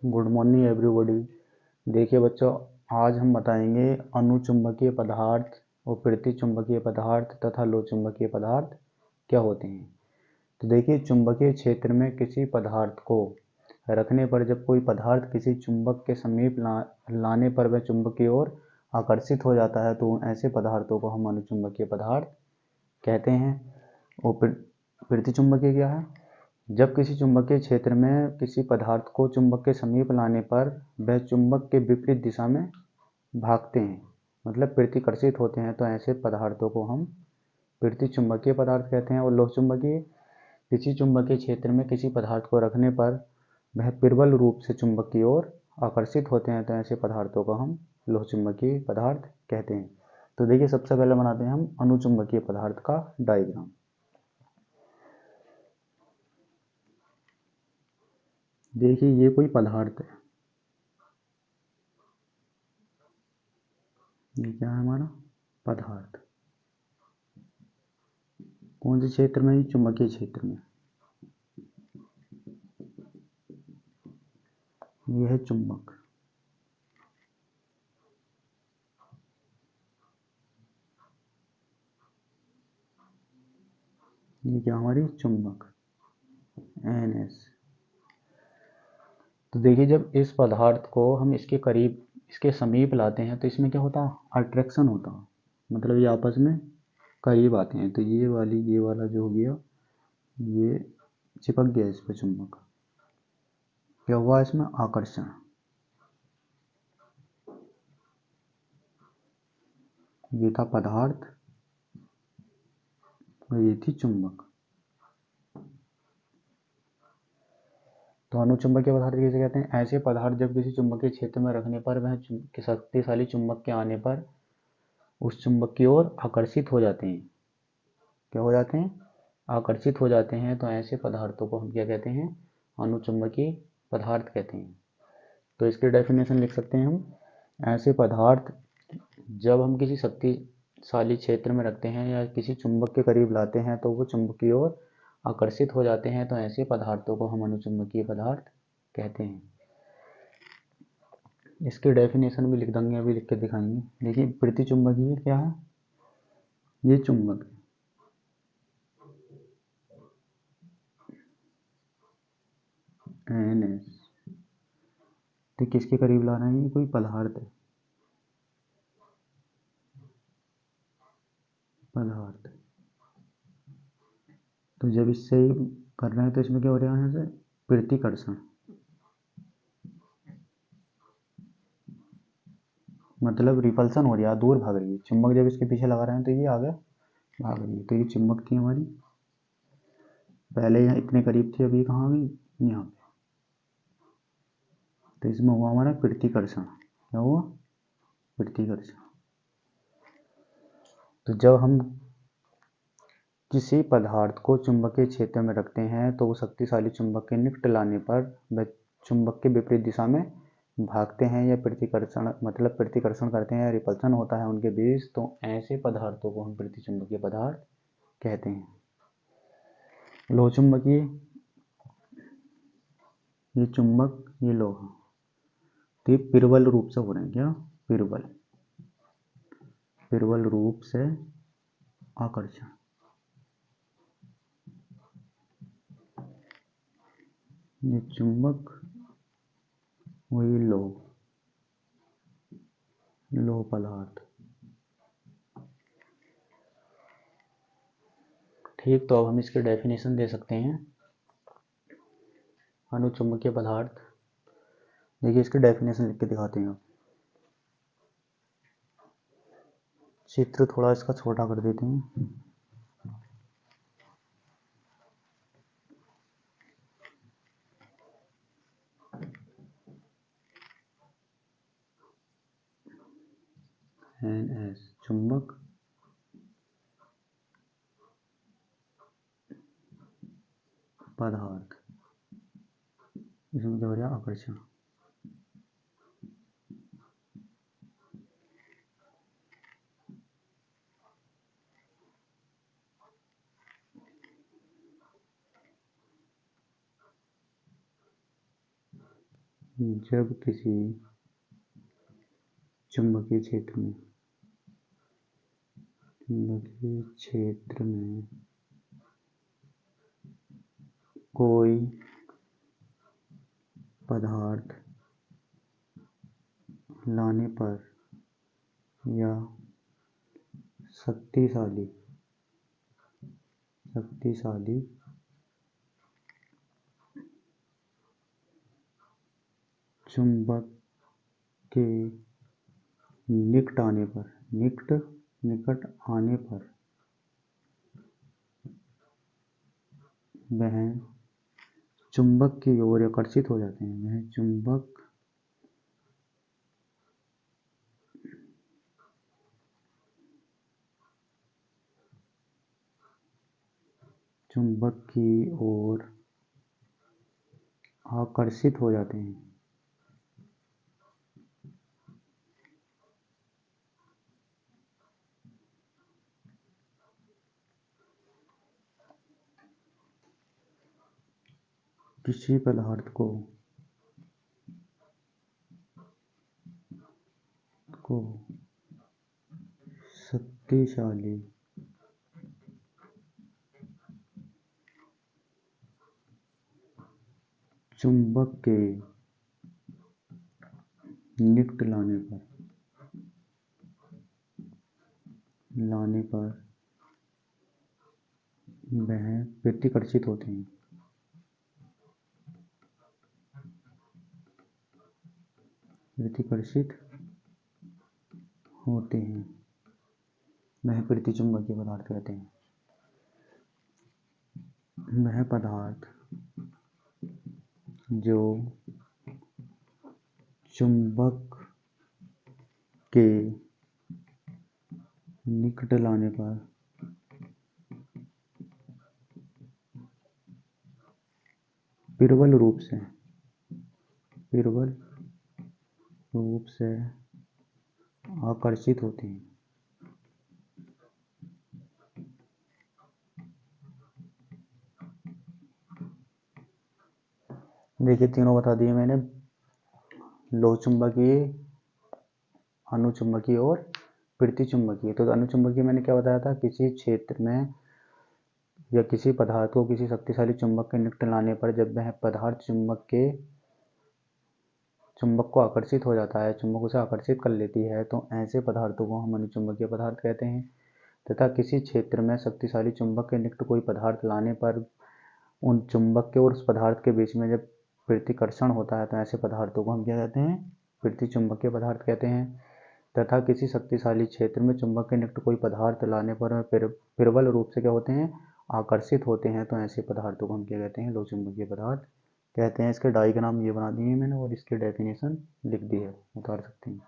Good morning everybody. देखिए बच्चों, आज हम बताएंगे अनुचुंबकीय पदार्थ और प्रतिचुंबकीय पदार्थ तथा लोचुंबकीय पदार्थ क्या होते हैं। तो देखिए, चुंबकीय क्षेत्र में किसी पदार्थ को रखने पर जब कोई पदार्थ किसी चुंबक के समीप लाने पर वह चुंबक की ओर आकर्षित हो जाता है, तो ऐसे पदार्थों को हम अनुचुंबकीय पदार्थ कहते हैं। और प्रतिचुंबकीय क्या है? जब किसी चुंबकीय क्षेत्र में किसी पदार्थ को चुंबक के समीप लाने पर वह चुंबक के विपरीत दिशा में भागते हैं, मतलब प्रतिकर्षित होते हैं, तो ऐसे पदार्थों को हम प्रतिचुंबकीय पदार्थ कहते हैं। और लोहचुंबकीय, किसी चुंबकीय क्षेत्र में किसी पदार्थ को रखने पर वह प्रबल रूप से चुंबक की ओर आकर्षित होते हैं, तो ऐसे पदार्थों को हम लोहचुंबकीय पदार्थ कहते हैं। तो देखिए, सबसे पहले बनाते हैं हम अनुचुंबकीय पदार्थ का डायग्राम। देखिए, ये कोई पदार्थ है, ये क्या है हमारा पदार्थ। कौन से क्षेत्र में? चुंबकीय क्षेत्र में। ये है चुंबक। ये क्या हमारी चुंबक NS। तो देखिए, जब इस पदार्थ को हम इसके करीब, इसके समीप लाते हैं, तो इसमें क्या होता है? अट्रैक्शन होता है, मतलब ये आपस में करीब आते हैं। तो ये वाला जो हो गया, ये चिपक गया इस पे चुंबक। क्या हुआ इसमें? आकर्षण। ये था पदार्थ और ये थी चुंबक। तो अनुचुंबकीय पदार्थ किसे कहते हैं? ऐसे पदार्थ जब किसी चुंबकीय क्षेत्र में रखने पर वह शक्तिशाली चुंबक के आने पर उस चुंबक की ओर आकर्षित हो जाते हैं। क्या हो जाते हैं? आकर्षित हो जाते हैं। तो ऐसे पदार्थों को हम क्या कहते हैं? अनुचुंबकीय पदार्थ कहते हैं। तो इसकी डेफिनेशन लिख सकते हैं हम। ऐसे पदार्थ जब हम किसी शक्तिशाली क्षेत्र में रखते हैं या किसी चुंबक के करीब लाते हैं, तो वो चुंबक की ओर आकर्षित हो जाते हैं, तो ऐसे पदार्थों को हम अनुचुंबकीय पदार्थ कहते हैं। इसकी डेफिनेशन भी लिख देंगे, अभी लिख के दिखाएंगे। देखिए, प्रतिचुंबकीय क्या है? ये चुंबक NS। तो किसके करीब ला रहे हैं? ये कोई पदार्थ है, पदार्थ। तो जब इससे कर रहे हैं, तो इसमें क्या हो रहा है? यहाँ से प्रतिकर्षण, मतलब रिपल्सन हो रहा है, दूर भाग रही है। चुंबक जब इसके पीछे लगा रहे हैं, तो ये आगे भाग रही है। तो ये चुंबक थी हमारी, पहले यहाँ इतने करीब थी, अभी कहाँ आ गई? यहाँ पे। तो इसमें हुआ हमारा प्रतिकर्षण। क्या हुआ? प्रतिकर्षण। तो जब हम किसी पदार्थ को चुंबकीय क्षेत्र में रखते हैं, तो वो शक्तिशाली चुंबक के निकट लाने पर वह चुंबक के विपरीत दिशा में भागते हैं या प्रतिकर्षण, मतलब प्रतिकर्षण करते हैं या रिपल्सन होता है उनके बीच। तो ऐसे पदार्थों को हम प्रतिचुंबकीय पदार्थ कहते हैं। लोहचुंबकीय, ये चुंबक, ये लोहा, तो ये प्रबल रूप से हो रहे हैं। क्या? प्रबल, प्रबल रूप से आकर्षण। ये चुंबक, वही लोह पदार्थ। ठीक, तो अब हम इसके डेफिनेशन दे सकते हैं। अनुचुंबकीय पदार्थ, देखिए इसके डेफिनेशन लिख के दिखाते हैं। चित्र थोड़ा इसका छोटा कर देते हैं। NS चुंबक, पदार्थ, इसमें क्या हो रहा है? आकर्षण। जब किसी चुंबकीय क्षेत्र में कोई पदार्थ लाने पर या शक्तिशाली चुंबक के निकट आने पर वह चुंबक की ओर आकर्षित हो जाते हैं। वह चुंबक की ओर आकर्षित हो जाते हैं। किसी पदार्थ को शक्तिशाली चुंबक के निकट लाने पर वह प्रतिकर्षित होते हैं। वह प्रतिचुंबकीय पदार्थ कहते हैं। वह पदार्थ जो चुंबक के निकट लाने पर प्रबल रूप से आकर्षित होते हैं। देखिए तीनों बता दिए मैंने, लोहचुंबकीय, अनुचुंबकीय और प्रतिचुंबकीय। तो अनुचुंबकीय मैंने क्या बताया था, किसी क्षेत्र में या किसी पदार्थ को किसी शक्तिशाली चुंबक के निकट लाने पर जब वह पदार्थ चुंबक को आकर्षित हो जाता है, चुंबक उसे आकर्षित कर लेती है, तो ऐसे पदार्थों को हम अनुचुंबकीय पदार्थ कहते हैं। तथा किसी क्षेत्र में शक्तिशाली चुंबक के निकट कोई पदार्थ लाने पर उन चुंबक के और उस पदार्थ के बीच में जब प्रतिकर्षण होता है, तो ऐसे पदार्थों को हम क्या कहते हैं, प्रतिचुंबकीय पदार्थ कहते हैं। तथा किसी शक्तिशाली क्षेत्र में चुंबक के निकट कोई पदार्थ लाने पर प्रबल रूप से क्या होते हैं, आकर्षित होते हैं, तो ऐसे पदार्थों को हम क्या कहते हैं, लोहचुंबकीय पदार्थ कहते हैं। इसके डायग्राम ये बना दिए मैंने और इसकी डेफिनेशन लिख दी है, उतार सकते हैं।